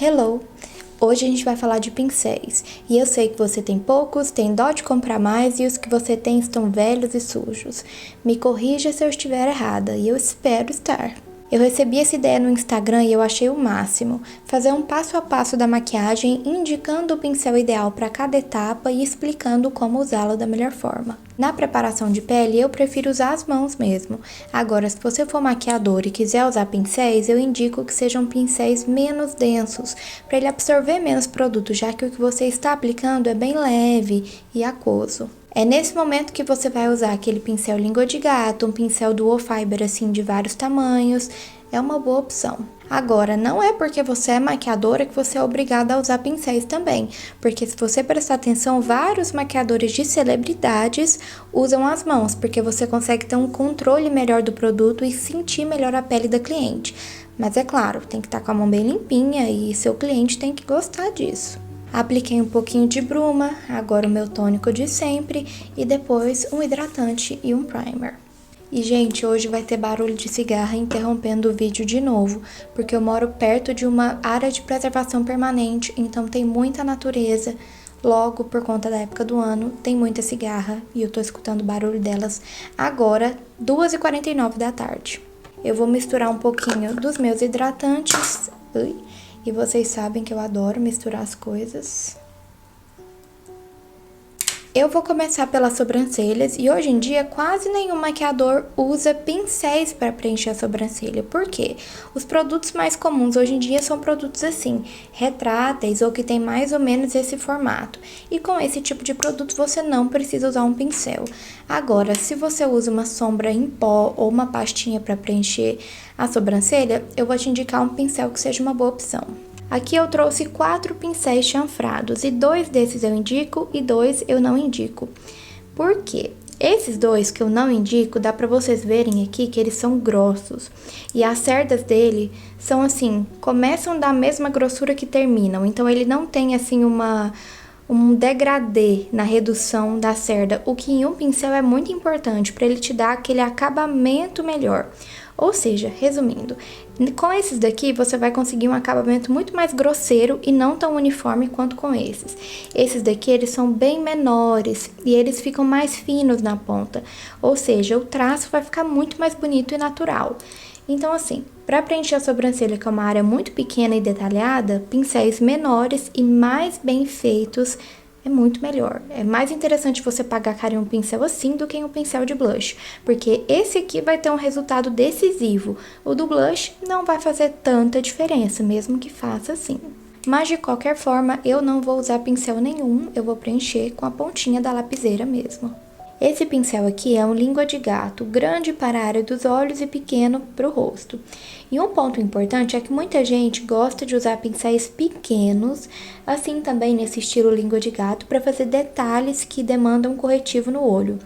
Hello! Hoje a gente vai falar de pincéis, e eu sei que você tem poucos, tem dó de comprar mais e os que você tem estão velhos e sujos. Me corrija se eu estiver errada, e eu espero estar. Eu recebi essa ideia no Instagram e eu achei o máximo, fazer um passo a passo da maquiagem, indicando o pincel ideal para cada etapa e explicando como usá-lo da melhor forma. Na preparação de pele, eu prefiro usar as mãos mesmo. Agora, se você for maquiador e quiser usar pincéis, eu indico que sejam pincéis menos densos, para ele absorver menos produto, já que o que você está aplicando é bem leve e aquoso. É nesse momento que você vai usar aquele pincel língua de gato, um pincel dual fiber assim de vários tamanhos, é uma boa opção. Agora, não é porque você é maquiadora que você é obrigada a usar pincéis também, porque se você prestar atenção, vários maquiadores de celebridades usam as mãos, porque você consegue ter um controle melhor do produto e sentir melhor a pele da cliente. Mas é claro, tem que estar com a mão bem limpinha e seu cliente tem que gostar disso. Apliquei um pouquinho de bruma, agora o meu tônico de sempre e depois um hidratante e um primer. E gente, hoje vai ter barulho de cigarra interrompendo o vídeo de novo, porque eu moro perto de uma área de preservação permanente, então tem muita natureza. Logo, por conta da época do ano, tem muita cigarra e eu tô escutando o barulho delas agora, 2h49 da tarde. Eu vou misturar um pouquinho dos meus hidratantes. E vocês sabem que eu adoro misturar as coisas. Eu vou começar pelas sobrancelhas e hoje em dia quase nenhum maquiador usa pincéis para preencher a sobrancelha. Por quê? Os produtos mais comuns hoje em dia são produtos assim, retráteis ou que tem mais ou menos esse formato. E com esse tipo de produto você não precisa usar um pincel. Agora, se você usa uma sombra em pó ou uma pastinha para preencher a sobrancelha, eu vou te indicar um pincel que seja uma boa opção. Aqui eu trouxe 4 pincéis chanfrados e 2 desses eu indico e 2 eu não indico. Por quê? Esses 2 que eu não indico, dá pra vocês verem aqui que eles são grossos. E as cerdas dele são assim, começam da mesma grossura que terminam. Então ele não tem assim um degradê na redução da cerda, o que em um pincel é muito importante para ele te dar aquele acabamento melhor. Ou seja, resumindo, com esses daqui você vai conseguir um acabamento muito mais grosseiro e não tão uniforme quanto com esses. Esses daqui, eles são bem menores e eles ficam mais finos na ponta, ou seja, o traço vai ficar muito mais bonito e natural. Então assim, para preencher a sobrancelha, que é uma área muito pequena e detalhada, pincéis menores e mais bem feitos é muito melhor. É mais interessante você pagar caro em um pincel assim do que em um pincel de blush, porque esse aqui vai ter um resultado decisivo. O do blush não vai fazer tanta diferença, mesmo que faça assim. Mas de qualquer forma, eu não vou usar pincel nenhum, eu vou preencher com a pontinha da lapiseira mesmo. Esse pincel aqui é um língua de gato, grande para a área dos olhos e pequeno para o rosto. E um ponto importante é que muita gente gosta de usar pincéis pequenos, assim também nesse estilo língua de gato, para fazer detalhes que demandam corretivo no olho.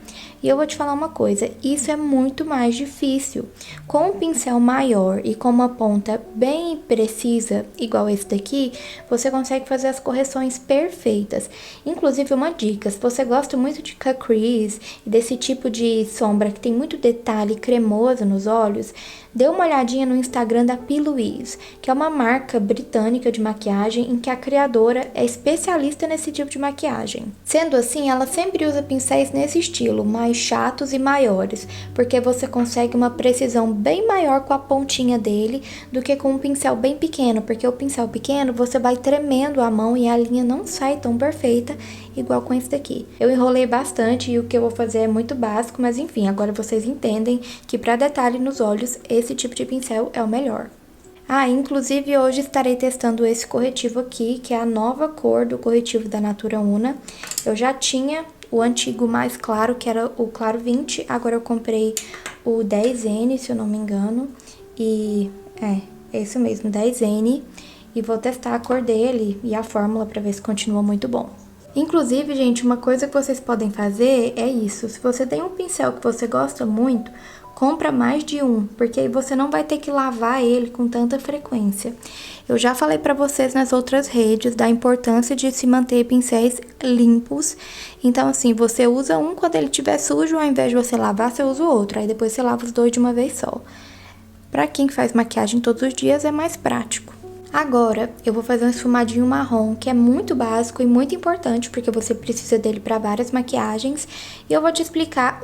E eu vou te falar uma coisa, isso é muito mais difícil. Com um pincel maior e com uma ponta bem precisa, igual esse daqui, você consegue fazer as correções perfeitas. Inclusive, uma dica, se você gosta muito de cut crease e desse tipo de sombra que tem muito detalhe cremoso nos olhos, dê uma olhadinha no Instagram da P. Louise, que é uma marca britânica de maquiagem em que a criadora é especialista nesse tipo de maquiagem. Sendo assim, ela sempre usa pincéis nesse estilo, mais chatos e maiores, porque você consegue uma precisão bem maior com a pontinha dele do que com um pincel bem pequeno, porque o pincel pequeno você vai tremendo a mão e a linha não sai tão perfeita igual com esse daqui. Eu enrolei bastante e o que eu vou fazer é muito básico, mas enfim, agora vocês entendem que para detalhe nos olhos, esse tipo de pincel é o melhor. Inclusive hoje estarei testando esse corretivo aqui, que é a nova cor do corretivo da Natura Una. Eu já tinha o antigo mais claro, que era o Claro 20, agora eu comprei o 10N, se eu não me engano, e é isso mesmo, 10N, e vou testar a cor dele e a fórmula para ver se continua muito bom. Inclusive, gente, uma coisa que vocês podem fazer é isso, se você tem um pincel que você gosta muito, compra mais de um, porque aí você não vai ter que lavar ele com tanta frequência. Eu já falei pra vocês nas outras redes da importância de se manter pincéis limpos. Então, assim, você usa um quando ele estiver sujo, ao invés de você lavar, você usa o outro. Aí depois você lava os dois de uma vez só. Pra quem faz maquiagem todos os dias, é mais prático. Agora, eu vou fazer um esfumadinho marrom, que é muito básico e muito importante, porque você precisa dele para várias maquiagens. E eu vou te explicar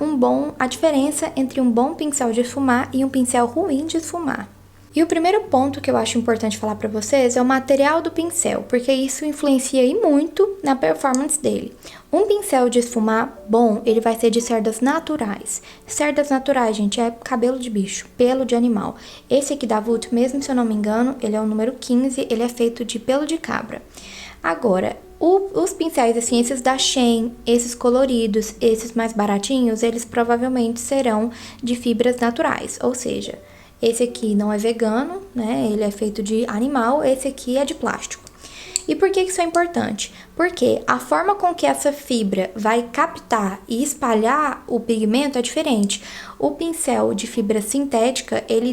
a diferença entre um bom pincel de esfumar e um pincel ruim de esfumar. E o primeiro ponto que eu acho importante falar para vocês é o material do pincel, porque isso influencia e muito na performance dele. Um pincel de esfumar bom, ele vai ser de cerdas naturais. Cerdas naturais, gente, é cabelo de bicho, pelo de animal. Esse aqui da Vult, mesmo se eu não me engano, ele é o número 15, ele é feito de pelo de cabra. Agora, os pincéis, assim, esses da Shein, esses coloridos, esses mais baratinhos, eles provavelmente serão de fibras naturais, ou seja, esse aqui não é vegano, né? Ele é feito de animal, esse aqui é de plástico. E por que isso é importante? Porque a forma com que essa fibra vai captar e espalhar o pigmento é diferente. O pincel de fibra sintética, ele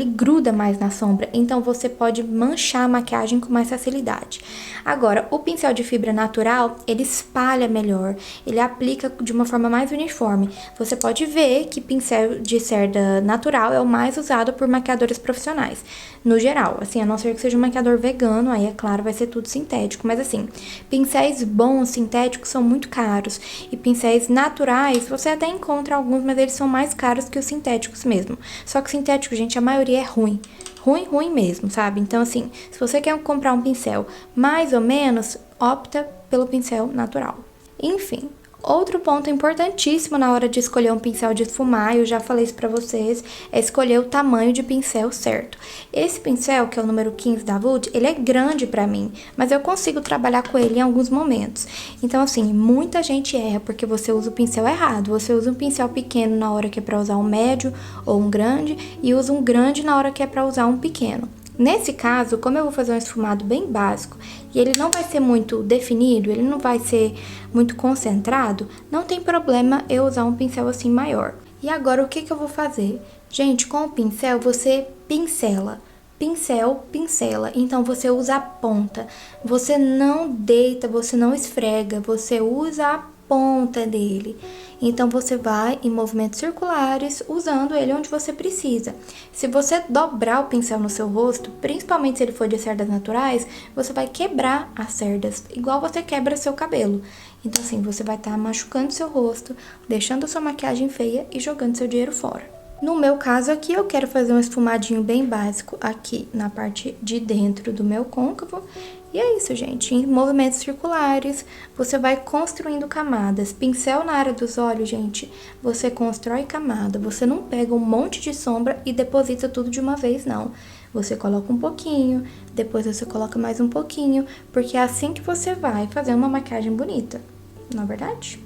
gruda mais na sombra, então você pode manchar a maquiagem com mais facilidade. Agora, o pincel de fibra natural, ele espalha melhor, ele aplica de uma forma mais uniforme. Você pode ver que pincel de cerda natural é o mais usado por maquiadores profissionais, no geral. Assim, a não ser que seja um maquiador vegano, aí é claro, vai ser tudo sintético, mas assim, pincéis bons, sintéticos, são muito caros. E pincéis naturais, você até encontra alguns, mas eles são mais caros que os sintéticos mesmo. Só que o sintético, gente, a maioria é ruim. Ruim mesmo, sabe? Então, assim, se você quer comprar um pincel mais ou menos, opta pelo pincel natural. Enfim. Outro ponto importantíssimo na hora de escolher um pincel de esfumar, eu já falei isso pra vocês, é escolher o tamanho de pincel certo. Esse pincel, que é o número 15 da Vult, ele é grande pra mim, mas eu consigo trabalhar com ele em alguns momentos. Então, assim, muita gente erra porque você usa o pincel errado. Você usa um pincel pequeno na hora que é pra usar um médio ou um grande, e usa um grande na hora que é pra usar um pequeno. Nesse caso, como eu vou fazer um esfumado bem básico e ele não vai ser muito definido, ele não vai ser muito concentrado, não tem problema eu usar um pincel assim maior. E agora o que eu vou fazer? Gente, com o pincel você pincela. Pincela. Então você usa a ponta. Você não deita, você não esfrega, você usa a ponta dele. Então você vai em movimentos circulares, usando ele onde você precisa. Se você dobrar o pincel no seu rosto, principalmente se ele for de cerdas naturais, você vai quebrar as cerdas, igual você quebra seu cabelo. Então assim, você vai estar machucando seu rosto, deixando sua maquiagem feia e jogando seu dinheiro fora. No meu caso aqui, eu quero fazer um esfumadinho bem básico aqui na parte de dentro do meu côncavo. E é isso, gente. Em movimentos circulares, você vai construindo camadas. Pincel na área dos olhos, gente, você constrói camada. Você não pega um monte de sombra e deposita tudo de uma vez, não. Você coloca um pouquinho, depois você coloca mais um pouquinho, porque é assim que você vai fazer uma maquiagem bonita, não é verdade?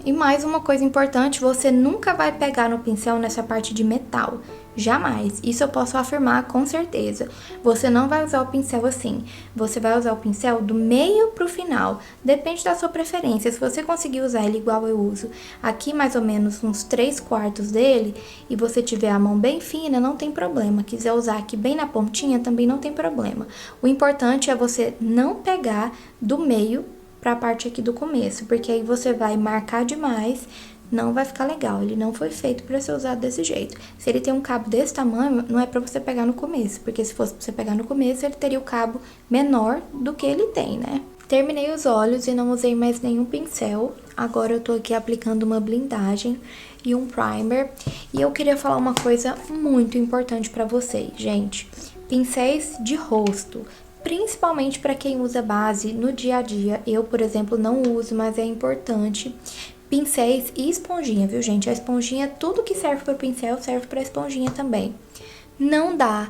E mais uma coisa importante, você nunca vai pegar no pincel nessa parte de metal. Jamais. Isso eu posso afirmar com certeza. Você não vai usar o pincel assim. Você vai usar o pincel do meio pro final. Depende da sua preferência. Se você conseguir usar ele igual eu uso, aqui mais ou menos uns 3/4 dele, e você tiver a mão bem fina, não tem problema. Quiser usar aqui bem na pontinha, também não tem problema. O importante é você não pegar do meio para a parte aqui do começo, porque aí você vai marcar demais, não vai ficar legal. Ele não foi feito para ser usado desse jeito. Se ele tem um cabo desse tamanho, não é para você pegar no começo, porque se fosse para você pegar no começo, ele teria o cabo menor do que ele tem, né? Terminei os olhos e não usei mais nenhum pincel. Agora eu tô aqui aplicando uma blindagem e um primer. E eu queria falar uma coisa muito importante para vocês, gente. Pincéis de rosto, principalmente para quem usa base no dia a dia. Eu, por exemplo, não uso, mas é importante. Pincéis e esponjinha, viu, gente? A esponjinha, tudo que serve para o pincel serve para a esponjinha também. Não dá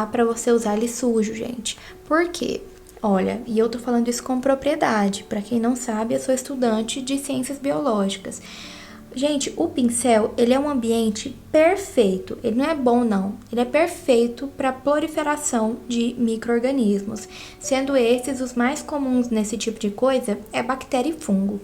para você usar ele sujo, gente. Por quê? Olha, e eu tô falando isso com propriedade. Para quem não sabe, eu sou estudante de ciências biológicas. Gente, o pincel, ele é um ambiente perfeito. Ele não é bom, não. Ele é perfeito para proliferação de micro-organismos. Sendo esses os mais comuns nesse tipo de coisa, é bactéria e fungo.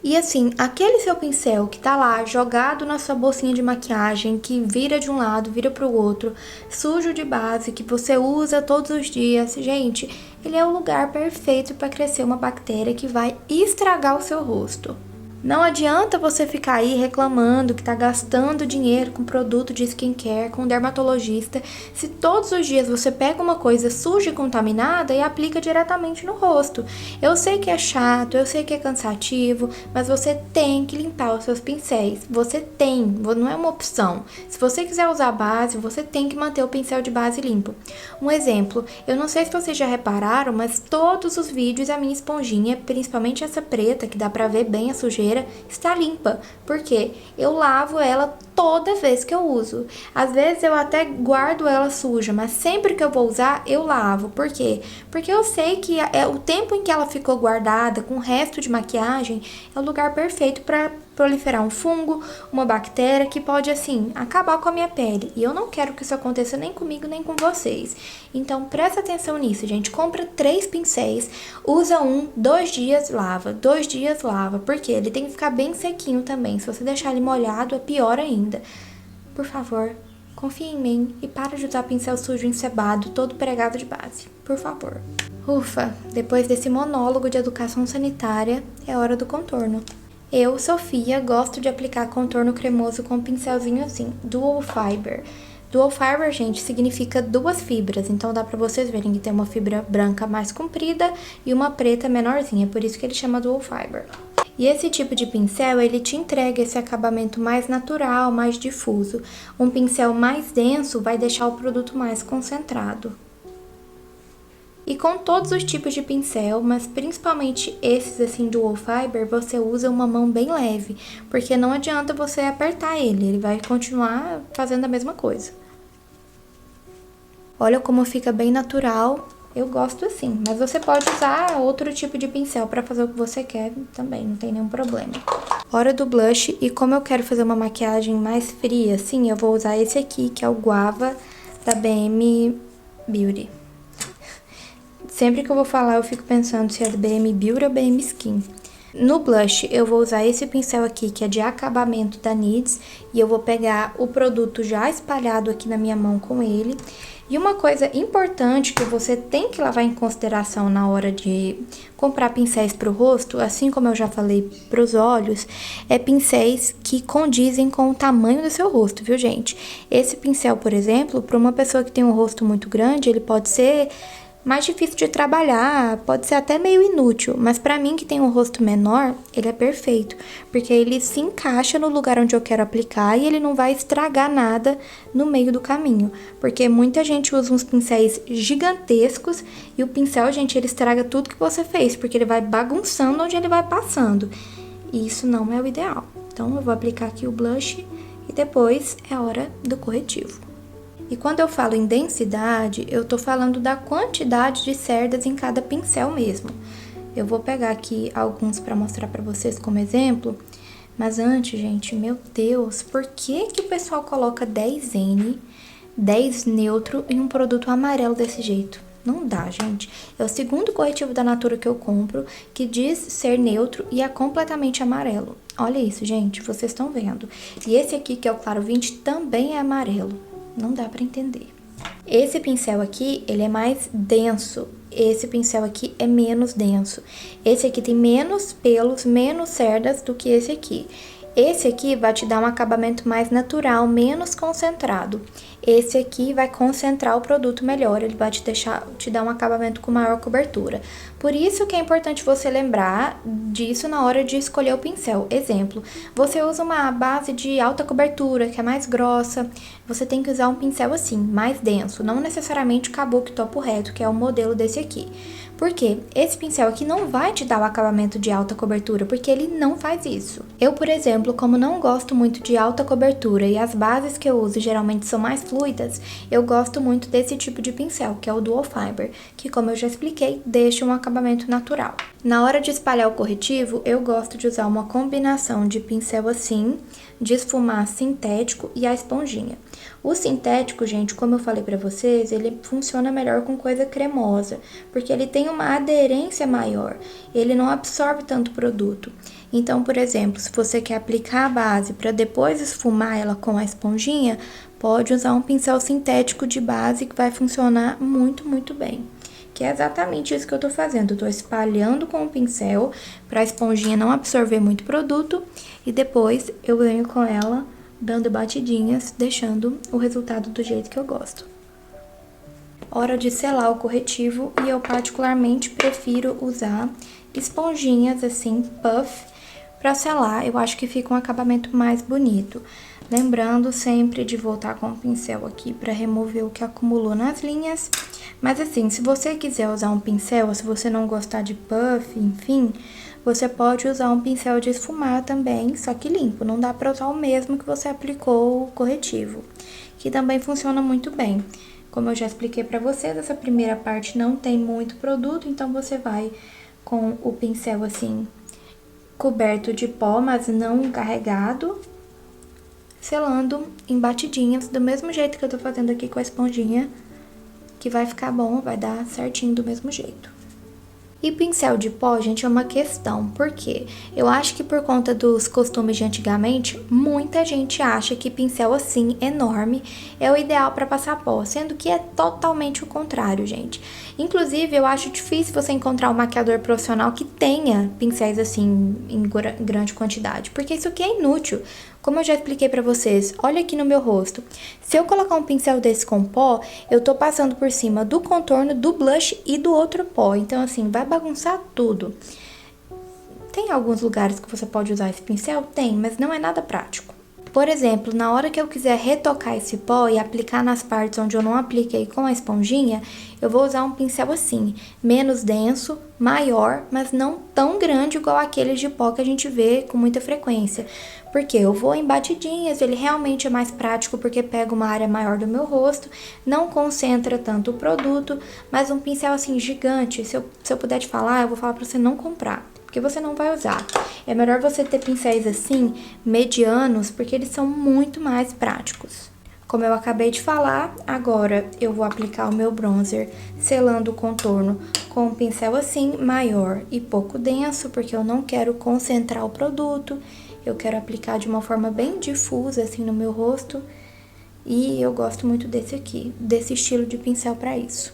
E assim, aquele seu pincel que tá lá jogado na sua bolsinha de maquiagem, que vira de um lado, vira pro outro, sujo de base, que você usa todos os dias, gente, ele é o lugar perfeito para crescer uma bactéria que vai estragar o seu rosto. Não adianta você ficar aí reclamando que tá gastando dinheiro com produto de skincare, com dermatologista, se todos os dias você pega uma coisa suja e contaminada e aplica diretamente no rosto. Eu sei que é chato, eu sei que é cansativo, mas você tem que limpar os seus pincéis. Você tem, não é uma opção. Se você quiser usar base, você tem que manter o pincel de base limpo. Um exemplo, eu não sei se vocês já repararam, mas todos os vídeos a minha esponjinha, principalmente essa preta, que dá pra ver bem a sujeira, está limpa, porque eu lavo ela toda vez que eu uso. Às vezes eu até guardo ela suja, mas sempre que eu vou usar, eu lavo. Por quê? Porque eu sei que o tempo em que ela ficou guardada com o resto de maquiagem é o lugar perfeito para proliferar um fungo, uma bactéria que pode, assim, acabar com a minha pele. E eu não quero que isso aconteça nem comigo, nem com vocês. Então, presta atenção nisso, gente. Compra 3 pincéis, usa 2 dias, lava. 2 dias, lava. Porque ele tem que ficar bem sequinho também. Se você deixar ele molhado, é pior ainda. Por favor, confia em mim e para de usar pincel sujo encebado, todo pregado de base. Por favor. Ufa, depois desse monólogo de educação sanitária, é hora do contorno. Eu, Sofia, gosto de aplicar contorno cremoso com um pincelzinho assim, Dual Fiber. Dual Fiber, gente, significa 2 fibras, então dá pra vocês verem que tem uma fibra branca mais comprida e uma preta menorzinha, por isso que ele chama Dual Fiber. E esse tipo de pincel, ele te entrega esse acabamento mais natural, mais difuso. Um pincel mais denso vai deixar o produto mais concentrado. E com todos os tipos de pincel, mas principalmente esses assim Dual Fiber, você usa uma mão bem leve, porque não adianta você apertar ele vai continuar fazendo a mesma coisa. Olha como fica bem natural, eu gosto assim, mas você pode usar outro tipo de pincel para fazer o que você quer também, não tem nenhum problema. Hora do blush, e como eu quero fazer uma maquiagem mais fria, assim, eu vou usar esse aqui, que é o Guava da BM Beauty. Sempre que eu vou falar, eu fico pensando se é do BM Beauty ou BM Skin. No blush, eu vou usar esse pincel aqui, que é de acabamento da NYX, e eu vou pegar o produto já espalhado aqui na minha mão com ele. E uma coisa importante que você tem que levar em consideração na hora de comprar pincéis para o rosto, assim como eu já falei para os olhos, é pincéis que condizem com o tamanho do seu rosto, viu, gente? Esse pincel, por exemplo, para uma pessoa que tem um rosto muito grande, ele pode ser mais difícil de trabalhar, pode ser até meio inútil, mas pra mim que tem um rosto menor, ele é perfeito, porque ele se encaixa no lugar onde eu quero aplicar e ele não vai estragar nada no meio do caminho, porque muita gente usa uns pincéis gigantescos e o pincel, gente, ele estraga tudo que você fez, porque ele vai bagunçando onde ele vai passando, e isso não é o ideal. Então eu vou aplicar aqui o blush e depois é a hora do corretivo. E quando eu falo em densidade, eu tô falando da quantidade de cerdas em cada pincel mesmo. Eu vou pegar aqui alguns para mostrar para vocês como exemplo, mas antes, gente, meu Deus, por que que o pessoal coloca 10N, 10 neutro em um produto amarelo desse jeito? Não dá, gente. É o segundo corretivo da Natura que eu compro, que diz ser neutro e é completamente amarelo. Olha isso, gente, vocês estão vendo. E esse aqui, que é o Claro 20, também é amarelo. Não dá pra entender. Esse pincel aqui, ele é mais denso. Esse pincel aqui é menos denso. Esse aqui tem menos pelos, menos cerdas do que esse aqui. Esse aqui vai te dar um acabamento mais natural, menos concentrado. Esse aqui vai concentrar o produto melhor, ele vai te dar um acabamento com maior cobertura. Por isso que é importante você lembrar disso na hora de escolher o pincel. Exemplo, você usa uma base de alta cobertura, que é mais grossa, você tem que usar um pincel assim, mais denso, não necessariamente o Kabuki topo reto, que é o modelo desse aqui. Por quê? Esse pincel aqui não vai te dar o acabamento de alta cobertura, porque ele não faz isso. Eu, por exemplo, como não gosto muito de alta cobertura e as bases que eu uso geralmente são mais fluidas, eu gosto muito desse tipo de pincel, que é o Dual Fiber, que, como eu já expliquei, deixa um acabamento natural. Na hora de espalhar o corretivo, eu gosto de usar uma combinação de pincel assim, de esfumar sintético e a esponjinha. O sintético, gente, como eu falei pra vocês, ele funciona melhor com coisa cremosa, porque ele tem uma aderência maior, ele não absorve tanto produto. Então, por exemplo, se você quer aplicar a base para depois esfumar ela com a esponjinha, pode usar um pincel sintético de base que vai funcionar muito, muito bem. porque é exatamente isso que eu tô fazendo. Eu tô espalhando com o pincel pra esponjinha não absorver muito produto e depois eu venho com ela dando batidinhas, deixando o resultado do jeito que eu gosto. Hora de selar o corretivo e eu particularmente prefiro usar esponjinhas assim, puff, pra selar. Eu acho que fica um acabamento mais bonito. Lembrando sempre de voltar com o pincel aqui pra remover o que acumulou nas linhas. Mas assim, se você quiser usar um pincel, se você não gostar de puff, enfim, você pode usar um pincel de esfumar também, só que limpo. Não dá pra usar o mesmo que você aplicou o corretivo, que também funciona muito bem. Como eu já expliquei pra vocês, essa primeira parte não tem muito produto, então você vai com o pincel assim, coberto de pó, mas não carregado, selando em batidinhas, do mesmo jeito que eu tô fazendo aqui com a esponjinha, que vai ficar bom, vai dar certinho do mesmo jeito. E pincel de pó, gente, é uma questão, porque eu acho que por conta dos costumes de antigamente, muita gente acha que pincel assim, enorme, é o ideal para passar pó, sendo que é totalmente o contrário, gente. Inclusive, eu acho difícil você encontrar um maquiador profissional que tenha pincéis assim, em grande quantidade, porque isso aqui é inútil. Como eu já expliquei pra vocês, olha aqui no meu rosto. Se eu colocar um pincel desse com pó, eu tô passando por cima do contorno, do blush e do outro pó. Então, assim, vai bagunçar tudo. Tem alguns lugares que você pode usar esse pincel? Tem, mas não é nada prático. Por exemplo, na hora que eu quiser retocar esse pó e aplicar nas partes onde eu não apliquei com a esponjinha, eu vou usar um pincel assim, menos denso, maior, mas não tão grande igual aqueles de pó que a gente vê com muita frequência. Porque eu vou em batidinhas, ele realmente é mais prático porque pega uma área maior do meu rosto, não concentra tanto o produto, mas um pincel assim gigante, se eu puder te falar, eu vou falar pra você não comprar, porque você não vai usar. É melhor você ter pincéis assim, medianos, porque eles são muito mais práticos. Como eu acabei de falar, agora eu vou aplicar o meu bronzer selando o contorno com um pincel assim, maior e pouco denso, porque eu não quero concentrar o produto. Eu quero aplicar de uma forma bem difusa, assim, no meu rosto. E eu gosto muito desse aqui, desse estilo de pincel pra isso.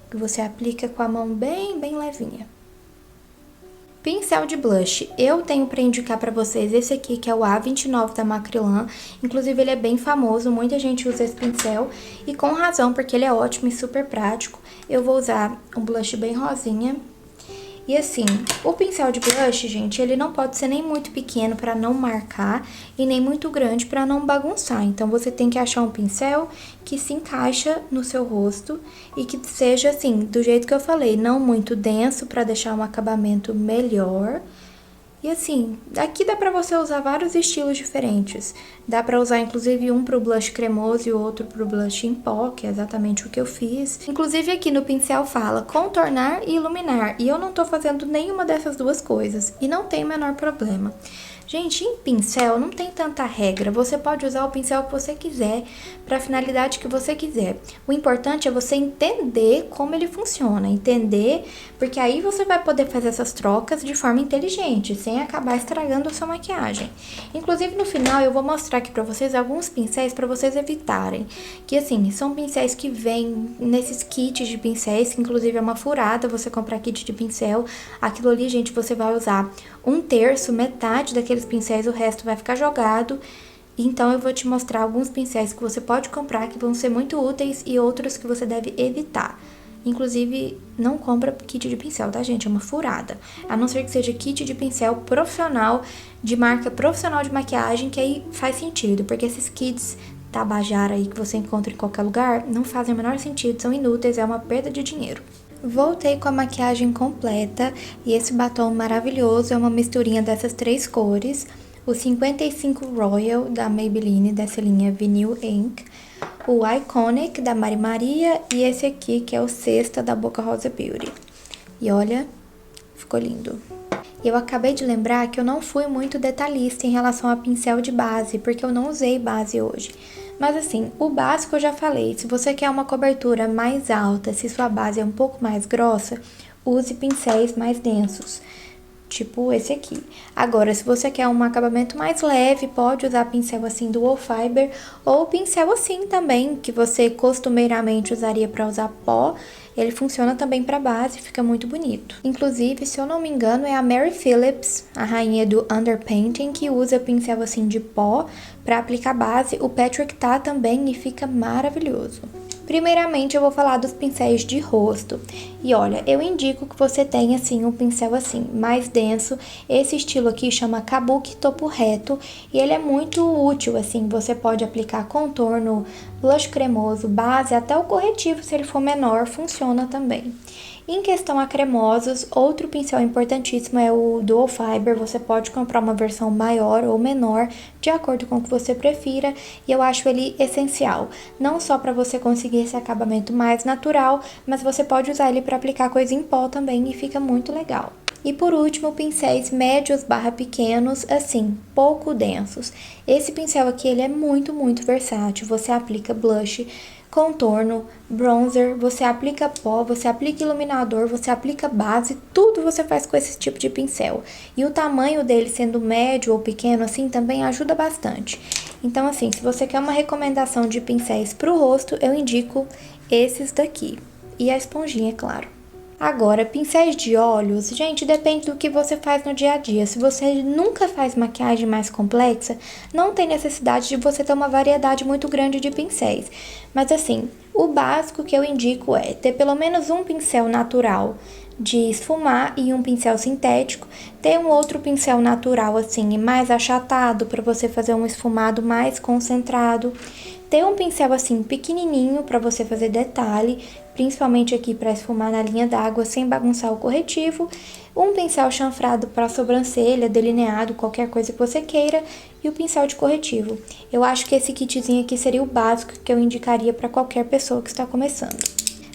Que você aplica com a mão bem levinha. Pincel de blush. Eu tenho pra indicar pra vocês esse aqui, que é o A29 da Macrylan. Inclusive, ele é bem famoso, muita gente usa esse pincel. E com razão, porque ele é ótimo e super prático. Eu vou usar um blush bem rosinha. E assim, o pincel de blush, gente, ele não pode ser nem muito pequeno pra não marcar e nem muito grande pra não bagunçar. Então, você tem que achar um pincel que se encaixa no seu rosto e que seja assim, do jeito que eu falei, não muito denso pra deixar um acabamento melhor. E assim, aqui dá pra você usar vários estilos diferentes. Dá pra usar, inclusive, um pro blush cremoso e o outro pro blush em pó, que é exatamente o que eu fiz. Inclusive, aqui no pincel fala contornar e iluminar. E eu não tô fazendo nenhuma dessas duas coisas. E não tem o menor problema. Gente, em pincel não tem tanta regra, você pode usar o pincel que você quiser, para a finalidade que você quiser. O importante é você entender como ele funciona, entender, porque aí você vai poder fazer essas trocas de forma inteligente, sem acabar estragando a sua maquiagem. Inclusive, no final, eu vou mostrar aqui para vocês alguns pincéis para vocês evitarem, que assim, são pincéis que vêm nesses kits de pincéis, que inclusive é uma furada você comprar kit de pincel. Aquilo ali, gente, você vai usar um terço, metade daqueles pincéis, o resto vai ficar jogado. Então, eu vou te mostrar alguns pincéis que você pode comprar, que vão ser muito úteis, e outros que você deve evitar. Inclusive, não compra kit de pincel, tá, gente? É uma furada. A não ser que seja kit de pincel profissional, de marca profissional de maquiagem, que aí faz sentido. Porque esses kits Tabajara aí que você encontra em qualquer lugar, não fazem o menor sentido, são inúteis, é uma perda de dinheiro. Voltei com a maquiagem completa e esse batom maravilhoso é uma misturinha dessas três cores. O 55 Royal da Maybelline, dessa linha Vinyl Ink. O Iconic da Mari Maria e esse aqui que é o Sexta da Boca Rosa Beauty. E olha, ficou lindo. Eu acabei de lembrar que eu não fui muito detalhista em relação a pincel de base, porque eu não usei base hoje. Mas assim, o básico eu já falei, se você quer uma cobertura mais alta, se sua base é um pouco mais grossa, use pincéis mais densos, tipo esse aqui. Agora, se você quer um acabamento mais leve, pode usar pincel assim do Fiber ou pincel assim também, que você costumeiramente usaria para usar pó, ele funciona também para base, fica muito bonito. Inclusive, se eu não me engano, é a Mary Phillips, a rainha do underpainting, que usa pincel assim de pó para aplicar base. O Patrick tá também e fica maravilhoso. Primeiramente, eu vou falar dos pincéis de rosto. E olha, eu indico que você tenha, assim, um pincel, assim, mais denso. Esse estilo aqui chama Kabuki Topo Reto. E ele é muito útil, assim, você pode aplicar contorno, blush cremoso, base, até o corretivo, se ele for menor, funciona também. Em questão a cremosos, outro pincel importantíssimo é o Dual Fiber. Você pode comprar uma versão maior ou menor, de acordo com o que você prefira, e eu acho ele essencial. Não só para você conseguir esse acabamento mais natural, mas você pode usar ele para aplicar coisa em pó também e fica muito legal. E por último, pincéis médios barra pequenos, assim, pouco densos. Esse pincel aqui, ele é muito versátil. Você aplica blush, contorno, bronzer, você aplica pó, você aplica iluminador, você aplica base, tudo você faz com esse tipo de pincel. E o tamanho dele sendo médio ou pequeno, assim, também ajuda bastante. Então, assim, se você quer uma recomendação de pincéis pro rosto, eu indico esses daqui. E a esponjinha, é claro. Agora, pincéis de olhos, gente, depende do que você faz no dia a dia. Se você nunca faz maquiagem mais complexa, não tem necessidade de você ter uma variedade muito grande de pincéis. Mas assim, o básico que eu indico é ter pelo menos um pincel natural de esfumar e um pincel sintético, ter um outro pincel natural assim, mais achatado para você fazer um esfumado mais concentrado. Ter um pincel assim pequenininho para você fazer detalhe, principalmente aqui para esfumar na linha d'água sem bagunçar o corretivo. Um pincel chanfrado para sobrancelha, delineado, qualquer coisa que você queira. E o pincel de corretivo. Eu acho que esse kitzinho aqui seria o básico que eu indicaria para qualquer pessoa que está começando.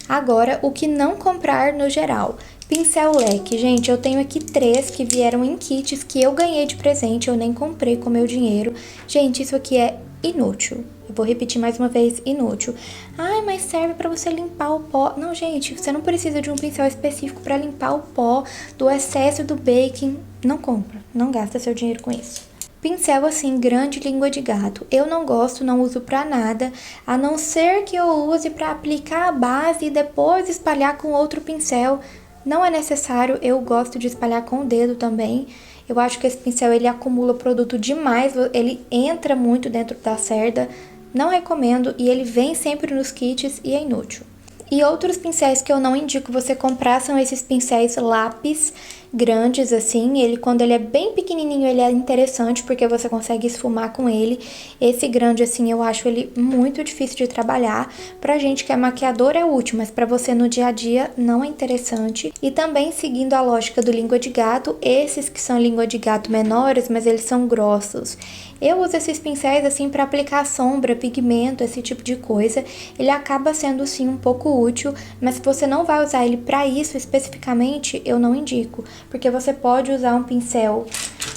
Agora, o que não comprar no geral. Pincel leque, gente, eu tenho aqui 3 que vieram em kits que eu ganhei de presente, eu nem comprei com meu dinheiro. Gente, isso aqui é inútil. Eu vou repetir mais uma vez, inútil. Ai, mas serve pra você limpar o pó. Não, gente, você não precisa de um pincel específico pra limpar o pó do excesso do baking. Não compra, não gasta seu dinheiro com isso. Pincel assim, grande língua de gato. Eu não gosto, não uso pra nada, a não ser que eu use pra aplicar a base e depois espalhar com outro pincel. Não é necessário, eu gosto de espalhar com o dedo também. Eu acho que esse pincel, ele acumula produto demais, ele entra muito dentro da cerda. Não recomendo e ele vem sempre nos kits e é inútil. E outros pincéis que eu não indico você comprar são esses pincéis lápis grandes assim. Quando ele é bem pequenininho, ele é interessante porque você consegue esfumar com ele. Esse grande assim, eu acho ele muito difícil de trabalhar. Pra gente que é maquiador é útil, mas pra você no dia a dia não é interessante. E também seguindo a lógica do língua de gato, esses que são língua de gato menores, mas eles são grossos. Eu uso esses pincéis assim para aplicar sombra, pigmento, esse tipo de coisa. Ele acaba sendo sim um pouco útil, mas se você não vai usar ele para isso especificamente, eu não indico, porque você pode usar um pincel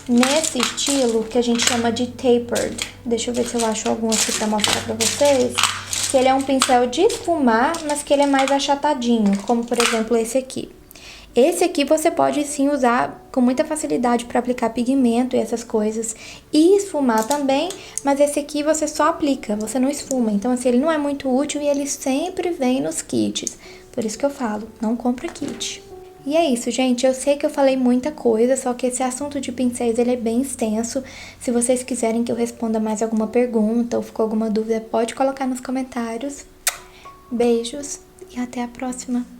nesse estilo que a gente chama de tapered. Deixa eu ver se eu acho algum aqui para mostrar para vocês. Que ele é um pincel de esfumar, mas que ele é mais achatadinho, como por exemplo esse aqui. Esse aqui você pode sim usar com muita facilidade para aplicar pigmento e essas coisas e esfumar também, mas esse aqui você só aplica, você não esfuma. Então assim, ele não é muito útil e ele sempre vem nos kits. Por isso que eu falo, não compra kit. E é isso, gente. Eu sei que eu falei muita coisa, só que esse assunto de pincéis ele é bem extenso. Se vocês quiserem que eu responda mais alguma pergunta ou ficou alguma dúvida, pode colocar nos comentários. Beijos e até a próxima!